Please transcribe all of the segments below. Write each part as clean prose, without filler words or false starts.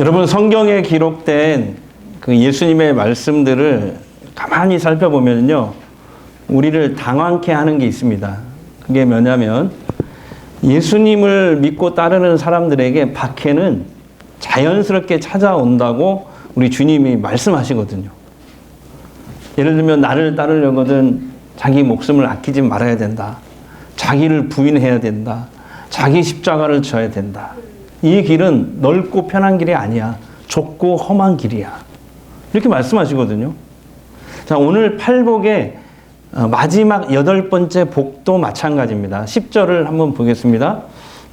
여러분, 성경에 기록된 그 예수님의 말씀들을 가만히 살펴보면요, 우리를 당황케 하는 게 있습니다. 그게 뭐냐면 예수님을 믿고 따르는 사람들에게 박해는 자연스럽게 찾아온다고 우리 주님이 말씀하시거든요. 예를 들면 나를 따르려거든 자기 목숨을 아끼지 말아야 된다. 자기를 부인해야 된다. 자기 십자가를 져야 된다. 이 길은 넓고 편한 길이 아니야. 좁고 험한 길이야. 이렇게 말씀하시거든요. 자, 오늘 팔복의 마지막 8번째 복도 마찬가지입니다. 10절을 한번 보겠습니다.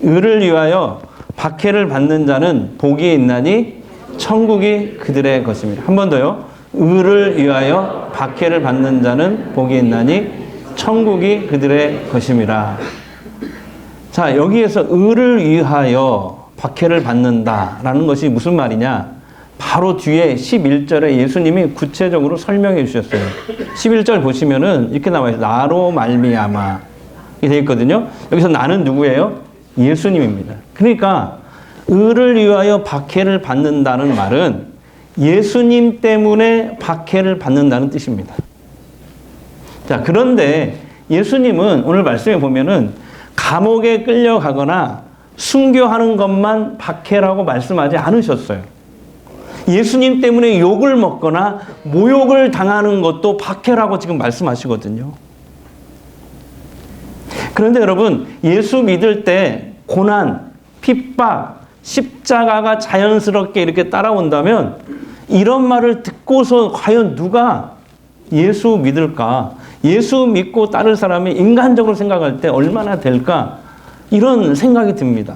의를 위하여 박해를 받는 자는 복이 있나니 천국이 그들의 것입니다. 한 번 더요. 의를 위하여 박해를 받는 자는 복이 있나니 천국이 그들의 것임이라. 자, 여기에서 의를 위하여 박해를 받는다라는 것이 무슨 말이냐? 바로 뒤에 11절에 예수님이 구체적으로 설명해 주셨어요. 11절 보시면은 이렇게 나와 있어요. 나로 말미암아. 이렇게 되어 있거든요. 여기서 나는 누구예요? 예수님입니다. 그러니까 의를 위하여 박해를 받는다는 말은 예수님 때문에 박해를 받는다는 뜻입니다. 자, 그런데 예수님은 오늘 말씀에 보면은 감옥에 끌려가거나 순교하는 것만 박해라고 말씀하지 않으셨어요. 예수님 때문에 욕을 먹거나 모욕을 당하는 것도 박해라고 지금 말씀하시거든요. 그런데 여러분, 예수 믿을 때 고난, 핍박, 십자가가 자연스럽게 이렇게 따라온다면 이런 말을 듣고서 과연 누가 예수 믿을까? 예수 믿고 따를 사람이 인간적으로 생각할 때 얼마나 될까? 이런 생각이 듭니다.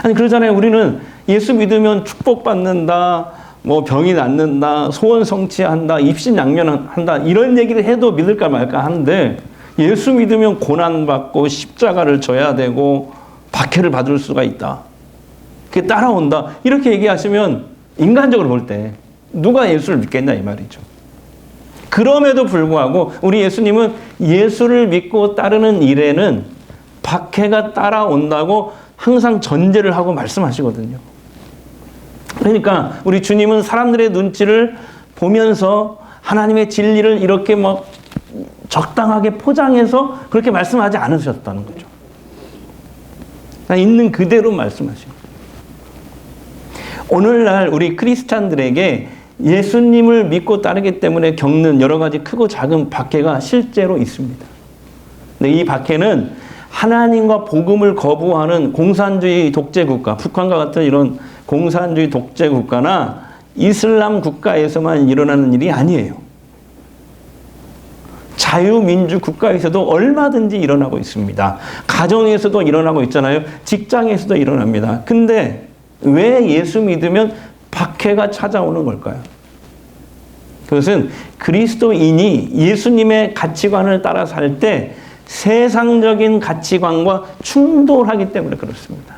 아니, 그러잖아요. 우리는 예수 믿으면 축복받는다, 뭐 병이 낫는다, 소원 성취한다, 입신양면한다, 이런 얘기를 해도 믿을까 말까 하는데 예수 믿으면 고난받고 십자가를 져야 되고 박해를 받을 수가 있다. 그게 따라온다. 이렇게 얘기하시면 인간적으로 볼 때 누가 예수를 믿겠냐 이 말이죠. 그럼에도 불구하고 우리 예수님은 예수를 믿고 따르는 일에는 박해가 따라온다고 항상 전제를 하고 말씀하시거든요. 그러니까 우리 주님은 사람들의 눈치를 보면서 하나님의 진리를 이렇게 막 적당하게 포장해서 그렇게 말씀하지 않으셨다는 거죠. 있는 그대로 말씀하시고. 오늘날 우리 크리스찬들에게 예수님을 믿고 따르기 때문에 겪는 여러 가지 크고 작은 박해가 실제로 있습니다. 근데 이 박해는 하나님과 복음을 거부하는 공산주의 독재국가, 북한과 같은 이런 공산주의 독재국가나 이슬람 국가에서만 일어나는 일이 아니에요. 자유민주 국가에서도 얼마든지 일어나고 있습니다. 가정에서도 일어나고 있잖아요. 직장에서도 일어납니다. 근데 왜 예수 믿으면 박해가 찾아오는 걸까요? 그것은 그리스도인이 예수님의 가치관을 따라 살 때 세상적인 가치관과 충돌하기 때문에 그렇습니다.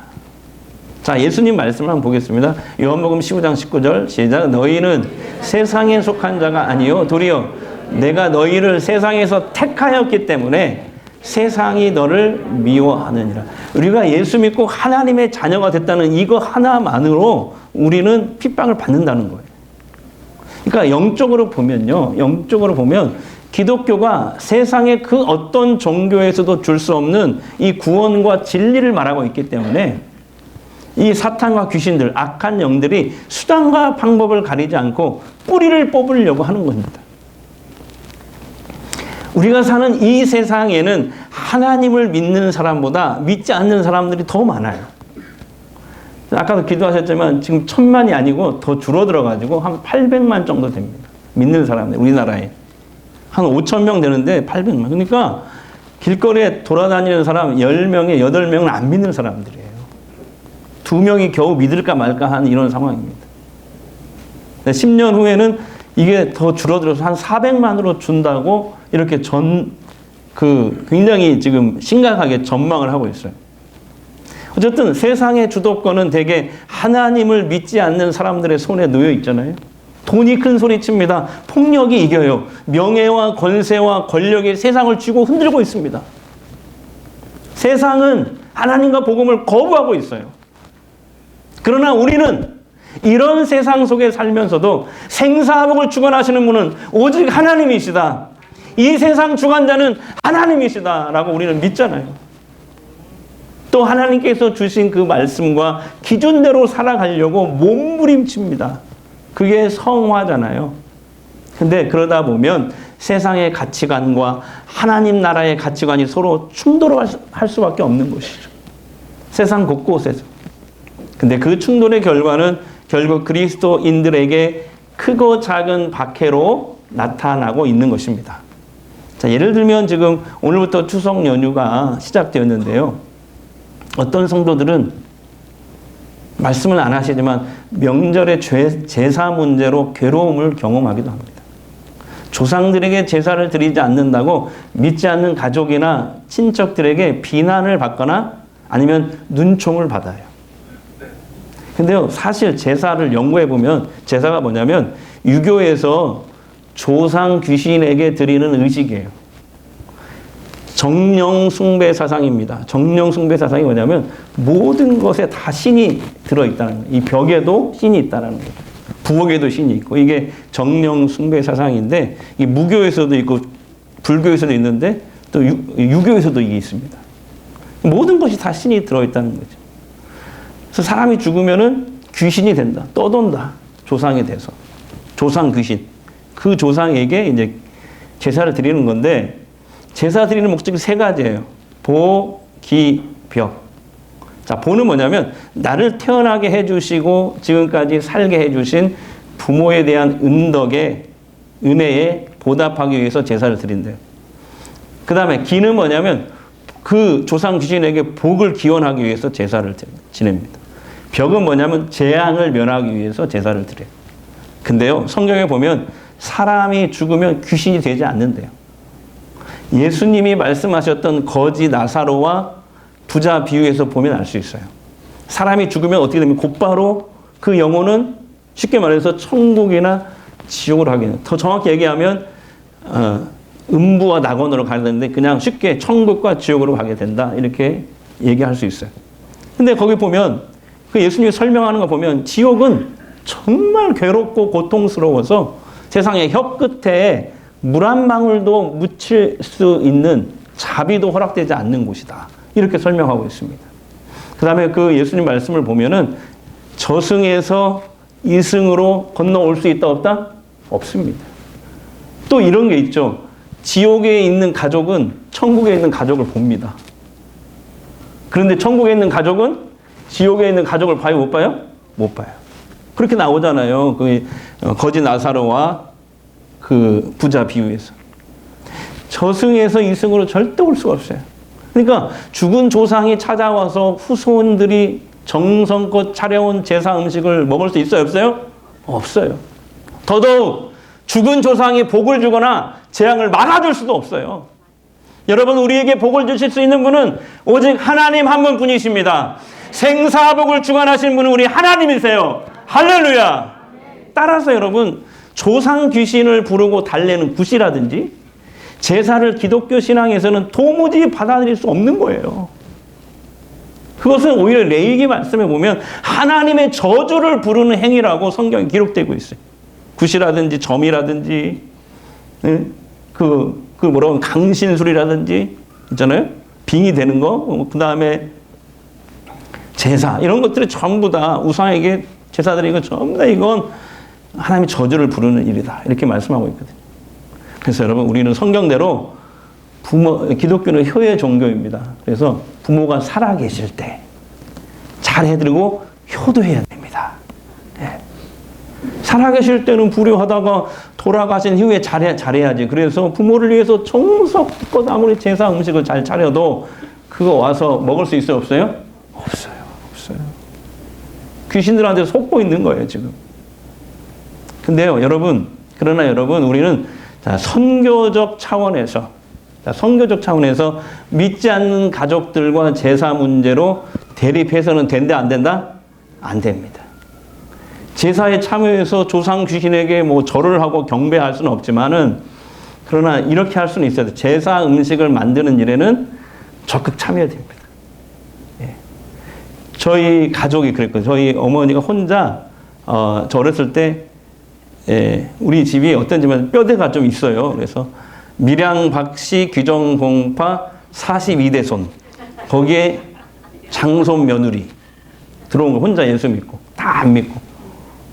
자, 예수님 말씀을 한번 보겠습니다. 요한복음 15장 19절 시작. 너희는 세상에 속한 자가 아니요 도리어 내가 너희를 세상에서 택하였기 때문에 세상이 너를 미워하느니라. 우리가 예수 믿고 하나님의 자녀가 됐다는 이거 하나만으로 우리는 핍박을 받는다는 거예요. 그러니까 영적으로 보면 기독교가 세상의 그 어떤 종교에서도 줄 수 없는 이 구원과 진리를 말하고 있기 때문에 이 사탄과 귀신들, 악한 영들이 수단과 방법을 가리지 않고 뿌리를 뽑으려고 하는 겁니다. 우리가 사는 이 세상에는 하나님을 믿는 사람보다 믿지 않는 사람들이 더 많아요. 아까도 기도하셨지만 지금 1000만이 아니고 더 줄어들어가지고 한 800만 정도 됩니다. 믿는 사람들, 우리나라에. 한 5,000명 되는데 800만. 그러니까 길거리에 돌아다니는 사람 10명에 8명은 안 믿는 사람들이에요. 2명이 겨우 믿을까 말까 하는 이런 상황입니다. 10년 후에는 이게 더 줄어들어서 한 400만으로 준다고 이렇게 굉장히 지금 심각하게 전망을 하고 있어요. 어쨌든 세상의 주도권은 대개 하나님을 믿지 않는 사람들의 손에 놓여 있잖아요. 돈이 큰 소리 칩니다. 폭력이 이겨요. 명예와 권세와 권력이 세상을 쥐고 흔들고 있습니다. 세상은 하나님과 복음을 거부하고 있어요. 그러나 우리는 이런 세상 속에 살면서도 생사복을 주관하시는 분은 오직 하나님이시다. 이 세상 주관자는 하나님이시다라고 우리는 믿잖아요. 또 하나님께서 주신 그 말씀과 기준대로 살아가려고 몸부림칩니다. 그게 성화잖아요. 근데 그러다 보면 세상의 가치관과 하나님 나라의 가치관이 서로 충돌할 수밖에 없는 것이죠. 세상 곳곳에서. 근데 그 충돌의 결과는 결국 그리스도인들에게 크고 작은 박해로 나타나고 있는 것입니다. 자, 예를 들면 지금 오늘부터 추석 연휴가 시작되었는데요. 어떤 성도들은 말씀을 안 하시지만 명절의 제사 문제로 괴로움을 경험하기도 합니다. 조상들에게 제사를 드리지 않는다고 믿지 않는 가족이나 친척들에게 비난을 받거나 아니면 눈총을 받아요. 근데요, 사실 제사를 연구해 보면 제사가 뭐냐면 유교에서 조상 귀신에게 드리는 의식이에요. 정령 숭배 사상입니다. 정령 숭배 사상이 뭐냐면 모든 것에 다 신이 들어있다는 거예요. 이 벽에도 신이 있다는 거예요. 부엌에도 신이 있고, 이게 정령 숭배 사상인데, 이 무교에서도 있고 불교에서도 있는데 또 유교에서도 이게 있습니다. 모든 것이 다 신이 들어있다는 거죠. 그래서 사람이 죽으면은 귀신이 된다, 떠돈다, 조상에 대해서. 조상 귀신. 그 조상에게 이제 제사를 드리는 건데, 제사 드리는 목적이 세 가지예요. 보, 기, 벽. 자, 보는 뭐냐면 나를 태어나게 해주시고 지금까지 살게 해주신 부모에 대한 은혜에 보답하기 위해서 제사를 드린대요. 그 다음에 기는 뭐냐면 그 조상 귀신에게 복을 기원하기 위해서 제사를 지냅니다. 벽은 뭐냐면 재앙을 면하기 위해서 제사를 드려요. 근데요, 성경에 보면 사람이 죽으면 귀신이 되지 않는데요. 예수님이 말씀하셨던 거지 나사로와 부자 비유에서 보면 알 수 있어요. 사람이 죽으면 어떻게 되면 곧바로 그 영혼은 쉽게 말해서 천국이나 지옥으로 가게 돼요. 더 정확히 얘기하면 음부와 낙원으로 가게 되는데 그냥 쉽게 천국과 지옥으로 가게 된다, 이렇게 얘기할 수 있어요. 근데 거기 보면 그 예수님이 설명하는 거 보면 지옥은 정말 괴롭고 고통스러워서 세상의 혀 끝에 물 한 방울도 묻힐 수 있는 자비도 허락되지 않는 곳이다, 이렇게 설명하고 있습니다. 그 다음에 그 예수님 말씀을 보면은 저승에서 이승으로 건너올 수 있다 없다? 없습니다. 또 이런 게 있죠. 지옥에 있는 가족은 천국에 있는 가족을 봅니다. 그런데 천국에 있는 가족은 지옥에 있는 가족을 봐요, 못 봐요? 못 봐요. 그렇게 나오잖아요. 그 거지 나사로와 그 부자 비유에서. 저승에서 이승으로 절대 올 수가 없어요. 그러니까 죽은 조상이 찾아와서 후손들이 정성껏 차려온 제사 음식을 먹을 수 있어요, 없어요? 없어요. 더더욱 죽은 조상이 복을 주거나 재앙을 막아줄 수도 없어요. 여러분, 우리에게 복을 주실 수 있는 분은 오직 하나님 한 분뿐이십니다. 생사복을 주관하신 분은 우리 하나님이세요. 할렐루야. 따라서 여러분, 조상 귀신을 부르고 달래는 굿이라든지 제사를 기독교 신앙에서는 도무지 받아들일 수 없는 거예요. 그것은 오히려 레위기 말씀에 보면 하나님의 저주를 부르는 행위라고 성경에 기록되고 있어요. 굿이라든지 점이라든지 뭐라고 강신술이라든지 있잖아요. 빙이 되는 거, 그 다음에 제사, 이런 것들이 전부 다 우상에게 제사 드리는 건 전부 다 이건 하나님의 저주를 부르는 일이다, 이렇게 말씀하고 있거든요. 그래서 여러분, 우리는 성경대로 기독교는 효의 종교입니다. 그래서 부모가 살아계실 때 잘해드리고 효도해야 됩니다. 예. 살아계실 때는 불효하다가 돌아가신 이후에 잘해야지. 그래서 부모를 위해서 정성껏 아무리 제사 음식을 잘 차려도 그거 와서 먹을 수 있어요, 없어요? 없어요. 귀신들한테 속고 있는 거예요, 지금. 근데요, 그러나 여러분, 우리는 선교적 차원에서 믿지 않는 가족들과 제사 문제로 대립해서는 된다, 안 된다? 안 됩니다. 제사에 참여해서 조상 귀신에게 절을 하고 경배할 수는 없지만은, 그러나 이렇게 할 수는 있어요. 제사 음식을 만드는 일에는 적극 참여해야 됩니다. 예. 저희 가족이 그랬거든요. 저희 어머니가 혼자 저 어렸을 때 우리 집이 어떤 집은 뼈대가 좀 있어요. 그래서 밀양 박씨 귀정공파 42대 손 거기에 장손 며느리 들어온 거 혼자 예수 믿고 다 안 믿고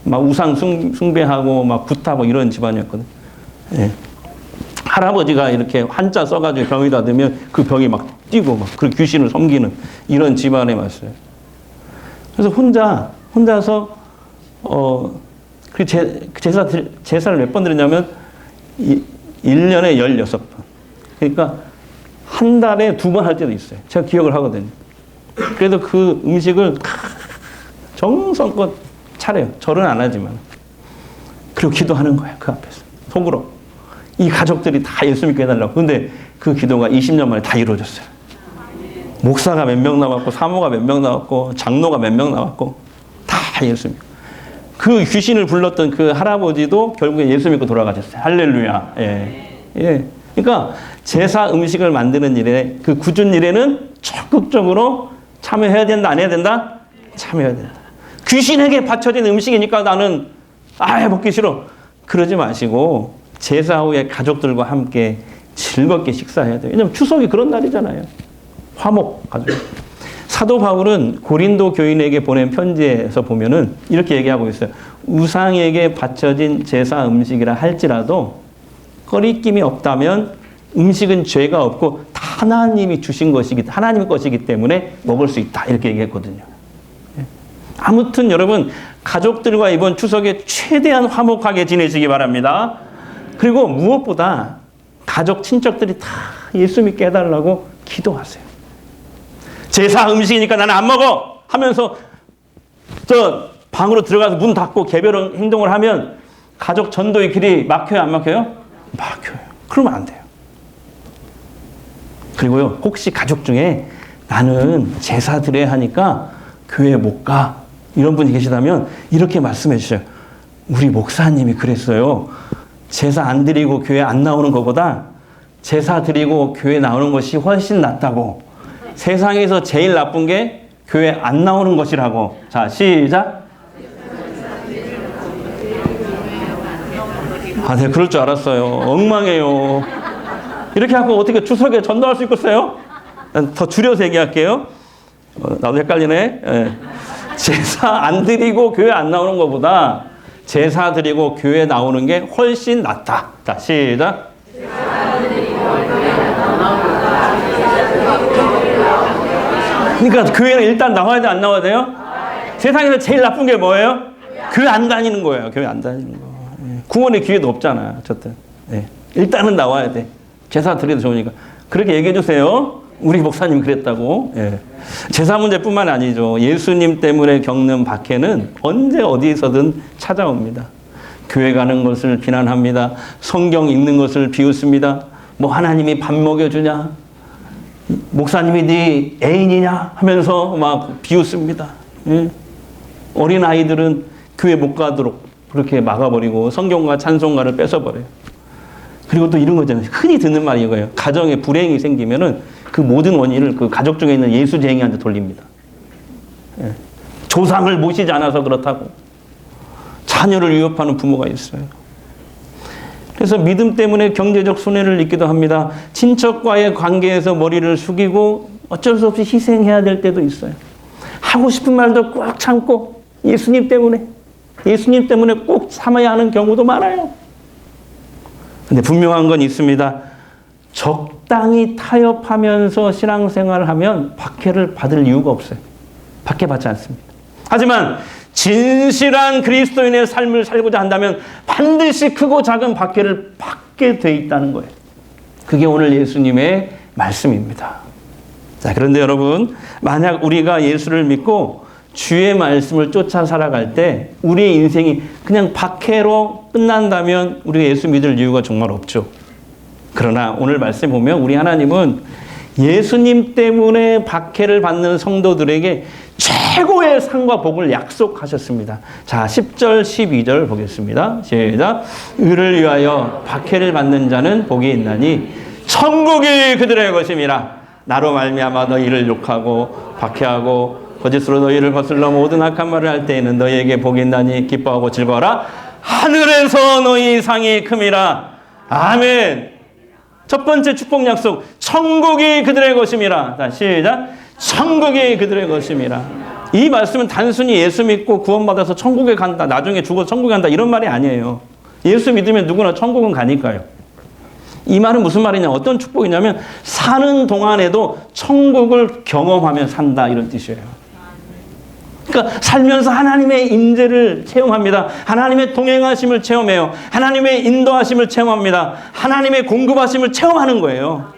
막 우상 숭배하고 막 구타고 이런 집안이었거든. 예. 할아버지가 이렇게 한자 써가지고 병에다 넣으면 그 병이 막 뛰고 막 그 귀신을 섬기는 이런 집안에 왔어요. 그래서 혼자서 그 제사를 몇 번 드렸냐면 1년에 16번. 그러니까 한 달에 2번 할 때도 있어요. 제가 기억을 하거든요. 그래도 그 음식을 정성껏 차려요. 절은 안 하지만. 그리고 기도하는 거예요. 그 앞에서. 속으로. 이 가족들이 다 예수 믿게 해달라고. 근데 그 기도가 20년 만에 다 이루어졌어요. 목사가 몇 명 나왔고, 사모가 몇 명 나왔고, 장로가 몇 명 나왔고, 다 예수 믿고. 그 귀신을 불렀던 그 할아버지도 결국에 예수 믿고 돌아가셨어요. 할렐루야. 예. 그러니까 제사 음식을 만드는 일에, 그 굳은 일에는 적극적으로 참여해야 된다, 안 해야 된다? 참여해야 된다. 귀신에게 바쳐진 음식이니까 나는 먹기 싫어. 그러지 마시고 제사 후에 가족들과 함께 즐겁게 식사해야 돼요. 왜냐하면 추석이 그런 날이잖아요. 화목 가족. 사도 바울은 고린도 교인에게 보낸 편지에서 보면은 이렇게 얘기하고 있어요. 우상에게 바쳐진 제사 음식이라 할지라도 꺼리낌이 없다면 음식은 죄가 없고 하나님이 주신 하나님의 것이기 때문에 먹을 수 있다. 이렇게 얘기했거든요. 아무튼 여러분 가족들과 이번 추석에 최대한 화목하게 지내시기 바랍니다. 그리고 무엇보다 가족 친척들이 다 예수 믿게 해달라고 기도하세요. 제사 음식이니까 나는 안 먹어 하면서 저 방으로 들어가서 문 닫고 개별 행동을 하면 가족 전도의 길이 막혀요, 안 막혀요? 막혀요. 그러면 안 돼요. 그리고요, 혹시 가족 중에 나는 제사 드려야 하니까 교회 못 가. 이런 분이 계시다면 이렇게 말씀해 주세요. 우리 목사님이 그랬어요. 제사 안 드리고 교회 안 나오는 것보다 제사 드리고 교회 나오는 것이 훨씬 낫다고. 세상에서 제일 나쁜 게 교회 안 나오는 것이라고. 자, 시작. 네, 그럴 줄 알았어요. 엉망이에요. 이렇게 하고 어떻게 추석에 전도할 수 있겠어요? 더 줄여서 얘기할게요. 나도 헷갈리네. 제사 안 드리고 교회 안 나오는 것보다 제사 드리고 교회 나오는 게 훨씬 낫다. 자, 시작. 그러니까 교회는 일단 나와야 돼, 안 나와야 돼요? 세상에서 제일 나쁜 게 뭐예요? 교회 안 다니는 거예요. 교회 안 다니는 거. 구원의 기회도 없잖아요. 어쨌든. 일단은 나와야 돼. 제사 드려도 좋으니까. 그렇게 얘기해 주세요. 우리 목사님 그랬다고. 제사 문제뿐만 아니죠. 예수님 때문에 겪는 박해는 언제 어디서든 찾아옵니다. 교회 가는 것을 비난합니다. 성경 읽는 것을 비웃습니다. 뭐 하나님이 밥 먹여주냐? 목사님이 네 애인이냐? 하면서 막 비웃습니다. 어린 아이들은 교회 못 가도록 그렇게 막아버리고 성경과 찬송가를 뺏어버려요. 그리고 또 이런 거잖아요. 흔히 듣는 말이 이거예요. 가정에 불행이 생기면은 그 모든 원인을 그 가족 중에 있는 예수쟁이한테 돌립니다. 조상을 모시지 않아서 그렇다고. 자녀를 위협하는 부모가 있어요. 그래서 믿음 때문에 경제적 손해를 입기도 합니다. 친척과의 관계에서 머리를 숙이고 어쩔 수 없이 희생해야 될 때도 있어요. 하고 싶은 말도 꽉 참고 예수님 때문에 꼭 참아야 하는 경우도 많아요. 근데 분명한 건 있습니다. 적당히 타협하면서 신앙생활을 하면 박해를 받을 이유가 없어요. 박해받지 않습니다. 하지만 진실한 그리스도인의 삶을 살고자 한다면 반드시 크고 작은 박해를 받게 돼 있다는 거예요. 그게 오늘 예수님의 말씀입니다. 자, 그런데 여러분, 만약 우리가 예수를 믿고 주의 말씀을 쫓아 살아갈 때 우리의 인생이 그냥 박해로 끝난다면 우리가 예수 믿을 이유가 정말 없죠. 그러나 오늘 말씀 보면 우리 하나님은 예수님 때문에 박해를 받는 성도들에게 최고의 상과 복을 약속하셨습니다. 자, 10절, 12절 보겠습니다. 시작. 의를 위하여 박해를 받는 자는 복이 있나니 천국이 그들의 것임이라. 나로 말미암아 너희를 욕하고 박해하고 거짓으로 너희를 거슬러 모든 악한 말을 할 때에는 너희에게 복이 있나니 기뻐하고 즐거워라. 하늘에서 너희 상이 큼이라. 아멘. 첫 번째 축복 약속, 천국이 그들의 것임이라. 자, 시작. 천국이 그들의 것임이라. 이 말씀은 단순히 예수 믿고 구원받아서 천국에 간다, 나중에 죽어서 천국에 간다, 이런 말이 아니에요. 예수 믿으면 누구나 천국은 가니까요. 이 말은 무슨 말이냐, 어떤 축복이냐면 사는 동안에도 천국을 경험하며 산다, 이런 뜻이에요. 그러니까 살면서 하나님의 임재를 체험합니다. 하나님의 동행하심을 체험해요. 하나님의 인도하심을 체험합니다. 하나님의 공급하심을 체험하는 거예요.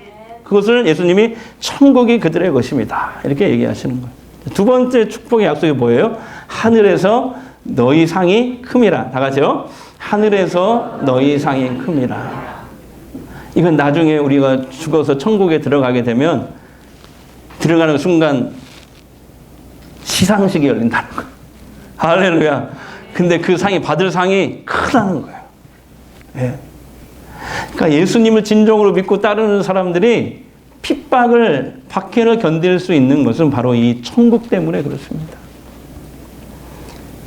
그것을 예수님이 천국이 그들의 것입니다, 이렇게 얘기하시는 거예요. 두 번째 축복의 약속이 뭐예요? 하늘에서 너희 상이 큼이라. 다 같이요. 하늘에서 너희 상이 큼이라. 이건 나중에 우리가 죽어서 천국에 들어가게 되면 들어가는 순간 시상식이 열린다는 거예요. 할렐루야. 근데 그 상이, 받을 상이 크다는 거예요. 예. 그러니까 예수님을 진정으로 믿고 따르는 사람들이 핍박을, 박해를 견딜 수 있는 것은 바로 이 천국 때문에 그렇습니다.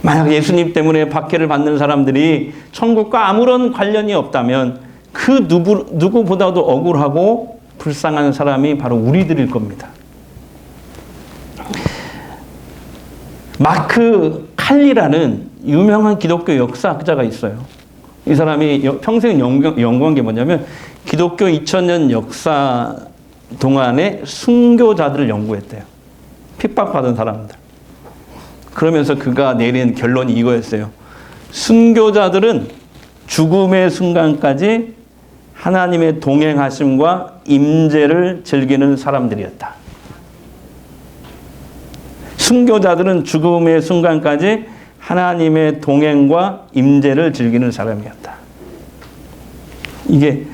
만약 예수님 때문에 박해를 받는 사람들이 천국과 아무런 관련이 없다면 그 누구보다도 억울하고 불쌍한 사람이 바로 우리들일 겁니다. 마크 칼리라는 유명한 기독교 역사학자가 있어요. 이 사람이 평생 연구한 게 뭐냐면 기독교 2000년 역사 동안에 순교자들을 연구했대요. 핍박받은 사람들. 그러면서 그가 내린 결론이 이거였어요. 순교자들은 죽음의 순간까지 하나님의 동행하심과 임재를 즐기는 사람들이었다. 순교자들은 죽음의 순간까지 하나님의 동행과 임재를 즐기는 사람이었다. 이게,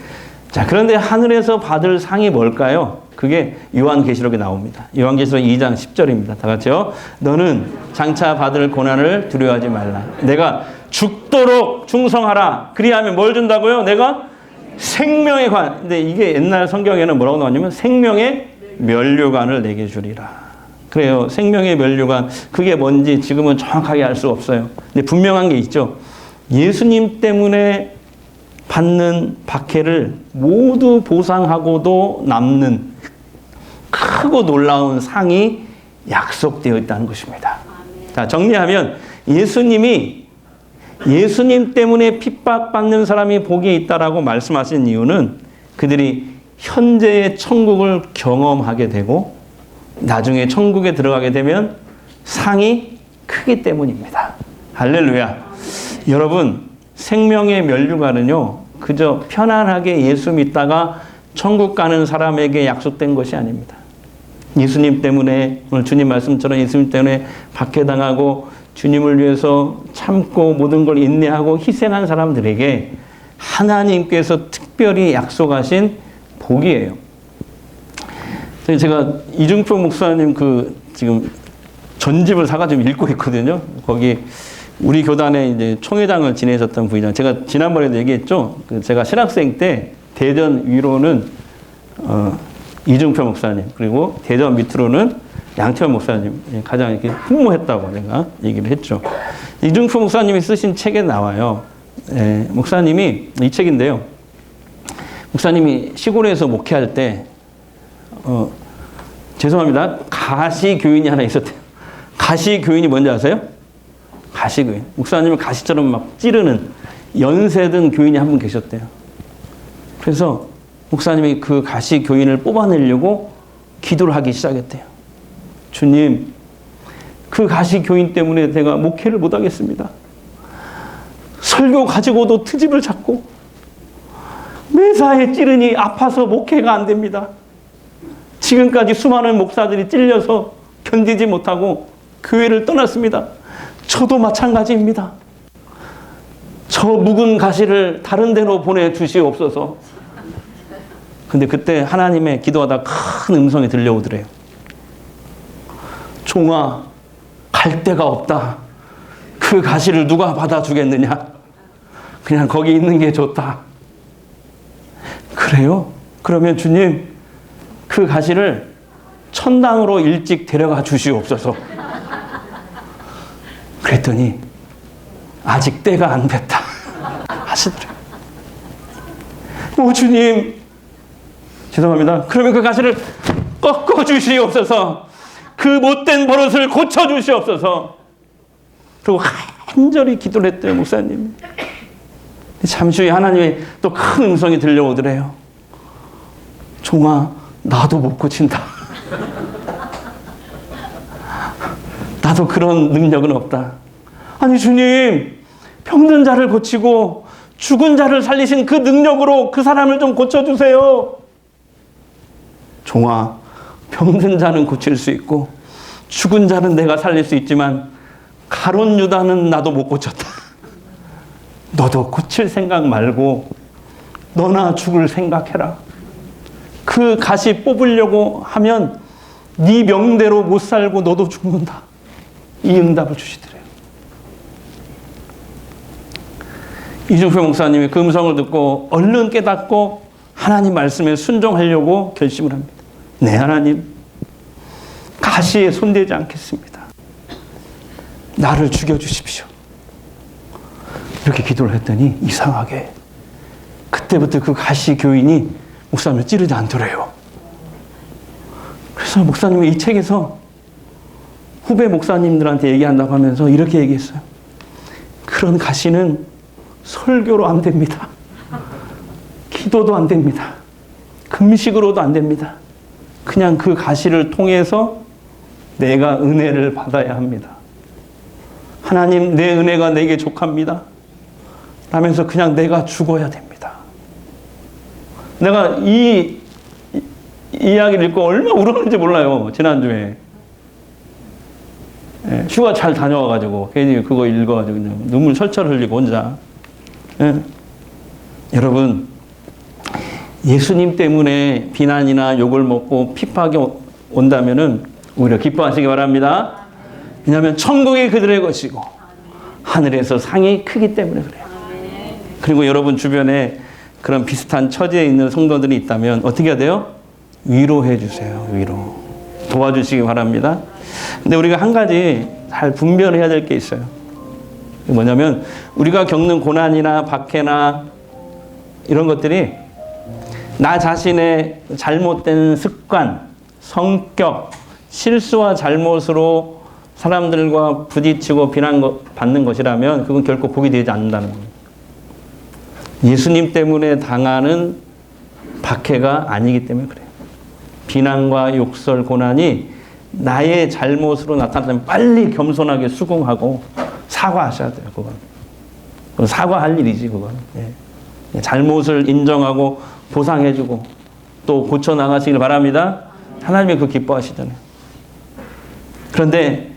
자, 그런데 하늘에서 받을 상이 뭘까요? 그게 요한계시록에 나옵니다. 요한계시록 2장 10절입니다. 다 같이요. 너는 장차 받을 고난을 두려워하지 말라. 내가 죽도록 충성하라. 그리하면 뭘 준다고요? 내가 생명의 관. 근데 이게 옛날 성경에는 뭐라고 나왔냐면 생명의 면류관을 내게 주리라. 그래요. 생명의 면류관. 그게 뭔지 지금은 정확하게 알 수 없어요. 근데 분명한 게 있죠. 예수님 때문에 받는 박해를 모두 보상하고도 남는 크고 놀라운 상이 약속되어 있다는 것입니다. 자, 정리하면 예수님 때문에 핍박받는 사람이 복이 있다라고 말씀하신 이유는 그들이 현재의 천국을 경험하게 되고 나중에 천국에 들어가게 되면 상이 크기 때문입니다. 할렐루야. 여러분, 생명의 면류관은요, 그저 편안하게 예수 믿다가 천국 가는 사람에게 약속된 것이 아닙니다. 예수님 때문에, 오늘 주님 말씀처럼 예수님 때문에 박해당하고 주님을 위해서 참고 모든 걸 인내하고 희생한 사람들에게 하나님께서 특별히 약속하신 복이에요. 제가 이중표 목사님 지금 전집을 사가지고 읽고 있거든요. 거기 우리 교단에 이제 총회장을 지내셨던 분이잖아요. 제가 지난번에도 얘기했죠. 제가 신학생 때 대전 위로는 이중표 목사님, 그리고 대전 밑으로는 양태원 목사님 가장 이렇게 흠모했다고 제가 얘기를 했죠. 이중표 목사님이 쓰신 책에 나와요. 목사님이 이 책인데요. 목사님이 시골에서 목회할 때 죄송합니다. 가시교인이 하나 있었대요. 가시교인이 뭔지 아세요? 가시교인. 목사님을 가시처럼 막 찌르는 연세든 교인이 한 분 계셨대요. 그래서 목사님이 그 가시교인을 뽑아내려고 기도를 하기 시작했대요. 주님, 그 가시교인 때문에 제가 목회를 못하겠습니다. 설교 가지고도 트집을 잡고 매사에 찌르니 아파서 목회가 안 됩니다. 지금까지 수많은 목사들이 찔려서 견디지 못하고 교회를 떠났습니다. 저도 마찬가지입니다. 저 묵은 가시를 다른 데로 보내주시옵소서. 근데 그때 하나님의 기도하다 큰 음성이 들려오더래요. 종아, 갈 데가 없다. 그 가시를 누가 받아주겠느냐? 그냥 거기 있는 게 좋다. 그래요? 그러면 주님, 그 가시를 천당으로 일찍 데려가 주시옵소서. 그랬더니 아직 때가 안 됐다 하시더래요. 오 주님, 죄송합니다. 그러면 그 가시를 꺾어 주시옵소서. 그 못된 버릇을 고쳐 주시옵소서. 그리고 간절히 기도를 했대요, 목사님. 잠시 후에 하나님의 또 큰 음성이 들려오더래요. 종아, 나도 못 고친다. 나도 그런 능력은 없다. 아니 주님, 병든 자를 고치고 죽은 자를 살리신 그 능력으로 그 사람을 좀 고쳐주세요. 종아, 병든 자는 고칠 수 있고 죽은 자는 내가 살릴 수 있지만 가룟 유다는 나도 못 고쳤다. 너도 고칠 생각 말고 너나 죽을 생각해라. 그 가시 뽑으려고 하면 네 명대로 못 살고 너도 죽는다. 이 응답을 주시더래요. 이중표 목사님이 그 음성을 듣고 얼른 깨닫고 하나님 말씀에 순종하려고 결심을 합니다. 네, 하나님, 가시에 손대지 않겠습니다. 나를 죽여주십시오. 이렇게 기도를 했더니 이상하게 그때부터 그 가시 교인이 목사님을 찌르지 않더래요. 그래서 목사님이 이 책에서 후배 목사님들한테 얘기한다고 하면서 이렇게 얘기했어요. 그런 가시는 설교로 안 됩니다. 기도도 안 됩니다. 금식으로도 안 됩니다. 그냥 그 가시를 통해서 내가 은혜를 받아야 합니다. 하나님, 내 은혜가 내게 족합니다. 라면서 그냥 내가 죽어야 됩니다. 내가 이 이야기를 읽고 얼마나 울었는지 몰라요. 지난주에. 휴가 잘 다녀와가지고 괜히 그거 읽어가지고 그냥 눈물 철철 흘리고 혼자. 여러분, 예수님 때문에 비난이나 욕을 먹고 핍박이 온다면은 오히려 기뻐하시기 바랍니다. 왜냐하면 천국이 그들의 것이고 하늘에서 상이 크기 때문에 그래요. 그리고 여러분 주변에 그런 비슷한 처지에 있는 성도들이 있다면 어떻게 해야 돼요? 위로해 주세요. 위로. 도와주시기 바랍니다. 근데 우리가 한 가지 잘 분별해야 될 게 있어요. 뭐냐면 우리가 겪는 고난이나 박해나 이런 것들이 나 자신의 잘못된 습관, 성격, 실수와 잘못으로 사람들과 부딪히고 비난받는 것이라면 그건 결코 복이 되지 않는다는 겁니다. 예수님 때문에 당하는 박해가 아니기 때문에 그래요. 비난과 욕설, 고난이 나의 잘못으로 나타나면 빨리 겸손하게 수긍하고 사과하셔야 돼요. 그건 사과할 일이지, 그건. 예. 잘못을 인정하고 보상해주고 또 고쳐나가시길 바랍니다. 하나님이 그 기뻐하시잖아요. 그런데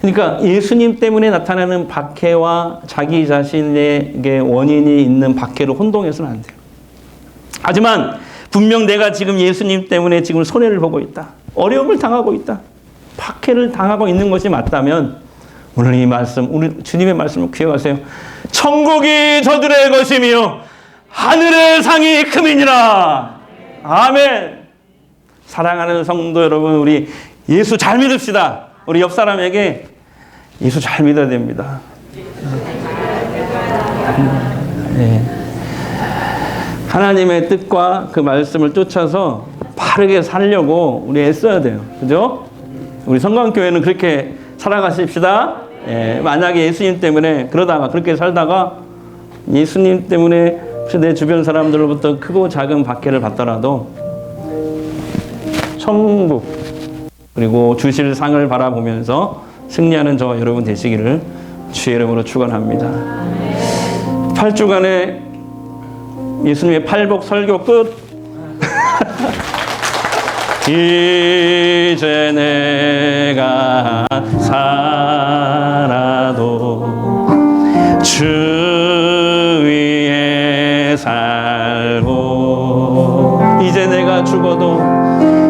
그러니까 예수님 때문에 나타나는 박해와 자기 자신에게 원인이 있는 박해로 혼동해서는 안 돼요. 하지만 분명 내가 지금 예수님 때문에 지금 손해를 보고 있다. 어려움을 당하고 있다. 박해를 당하고 있는 것이 맞다면 오늘 이 말씀, 우리 주님의 말씀을 기억하세요. 천국이 저들의 것이며 하늘의 상이 큼이니라. 아멘. 사랑하는 성도 여러분, 우리 예수 잘 믿읍시다. 우리 옆 사람에게 예수 잘 믿어야 됩니다. 네. 하나님의 뜻과 그 말씀을 쫓아서 바르게 살려고 우리 애써야 돼요. 그죠? 우리 성광교회는 그렇게 살아가십시다. 예, 만약에 예수님 때문에 그러다가 그렇게 살다가 예수님 때문에 내 주변 사람들로부터 크고 작은 박해를 받더라도 천국 그리고 주실 상을 바라보면서 승리하는 저와 여러분 되시기를 주의 이름으로 축원합니다. 8주간의 예수님의 팔복 설교 끝. 이제 내가 살아도 주 위에 살고 이제 내가 죽어도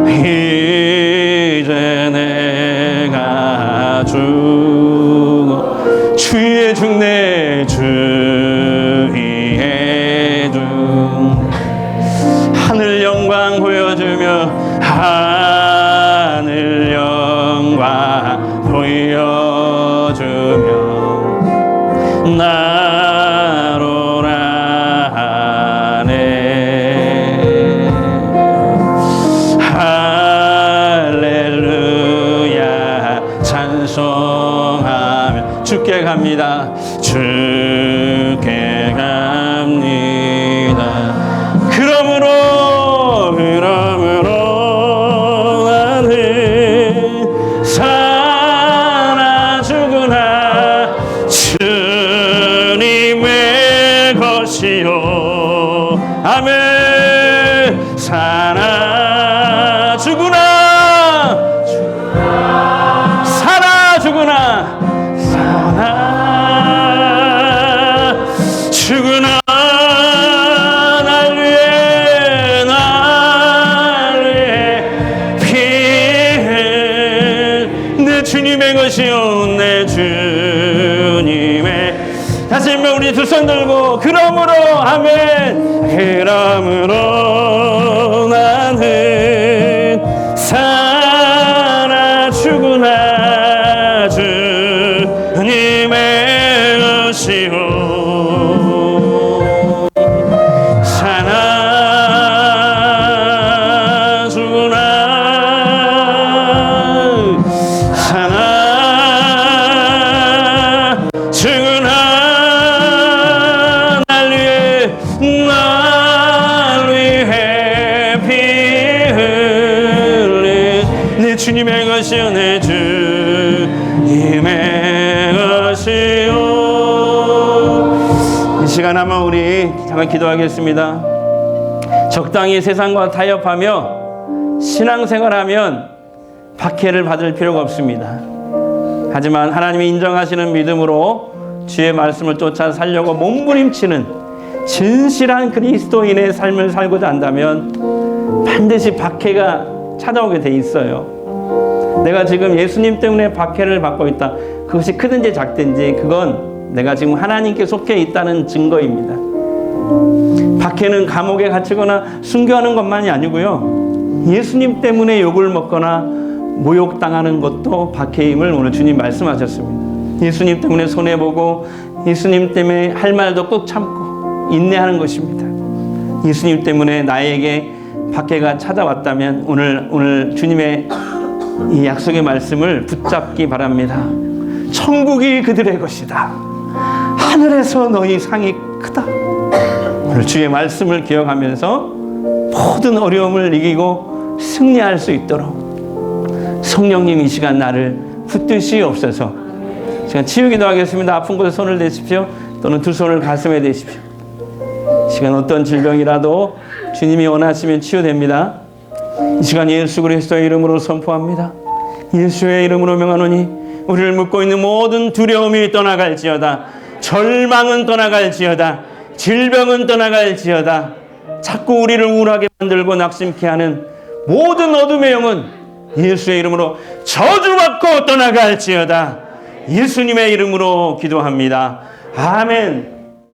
이제 내가 죽어 주의 죽네 주의 죽 하늘 영광 보여주며 하늘 영광 보여 주며 나로라 하네. 할렐루야 찬송하며 주께 갑니다. 주께 갑니다. 그러므로 나는 사나 죽으나 주님의 것이요. 아멘. 사나 죽으나 사나 죽으나 사나 죽으나 날 위해 피 흘린 내 주님의 것이요 내 주님의. 다시 한번 우리 두 손 들고 그러므로 아멘. 그러므로 나는 사나 죽으나 주님의 것이요 사나 죽으나 사나 죽으나 날 위해 피 흘린 내 주님의 것이요 내 주님의 것이요. 이 시간 한번 우리 잠깐 기도하겠습니다. 적당히 세상과 타협하며 신앙생활하면 박해를 받을 필요가 없습니다. 하지만 하나님이 인정하시는 믿음으로 주의 말씀을 쫓아 살려고 몸부림치는 진실한 그리스도인의 삶을 살고자 한다면 반드시 박해가 찾아오게 돼 있어요. 내가 지금 예수님 때문에 박해를 받고 있다. 그것이 크든지 작든지 그건 내가 지금 하나님께 속해 있다는 증거입니다. 박해는 감옥에 갇히거나 순교하는 것만이 아니고요. 예수님 때문에 욕을 먹거나 모욕당하는 것도 박해임을 오늘 주님 말씀하셨습니다. 예수님 때문에 손해보고 예수님 때문에 할 말도 꾹 참고 인내하는 것입니다. 예수님 때문에 나에게 박해가 찾아왔다면 오늘 주님의 이 약속의 말씀을 붙잡기 바랍니다. 천국이 그들의 것이다. 하늘에서 너희 상이 크다. 오늘 주의 말씀을 기억하면서 모든 어려움을 이기고 승리할 수 있도록 성령님 이 시간 나를 붙드시옵소서. 시간 치유기도 하겠습니다. 아픈 곳에 손을 대십시오. 또는 두 손을 가슴에 대십시오. 시간 어떤 질병이라도 주님이 원하시면 치유됩니다. 이 시간 예수 그리스도의 이름으로 선포합니다. 예수의 이름으로 명하노니 우리를 묶고 있는 모든 두려움이 떠나갈지어다. 절망은 떠나갈지어다. 질병은 떠나갈지어다. 자꾸 우리를 우울하게 만들고 낙심케 하는 모든 어둠의 영은 예수의 이름으로 저주받고 떠나갈지어다. 예수님의 이름으로 기도합니다. 아멘.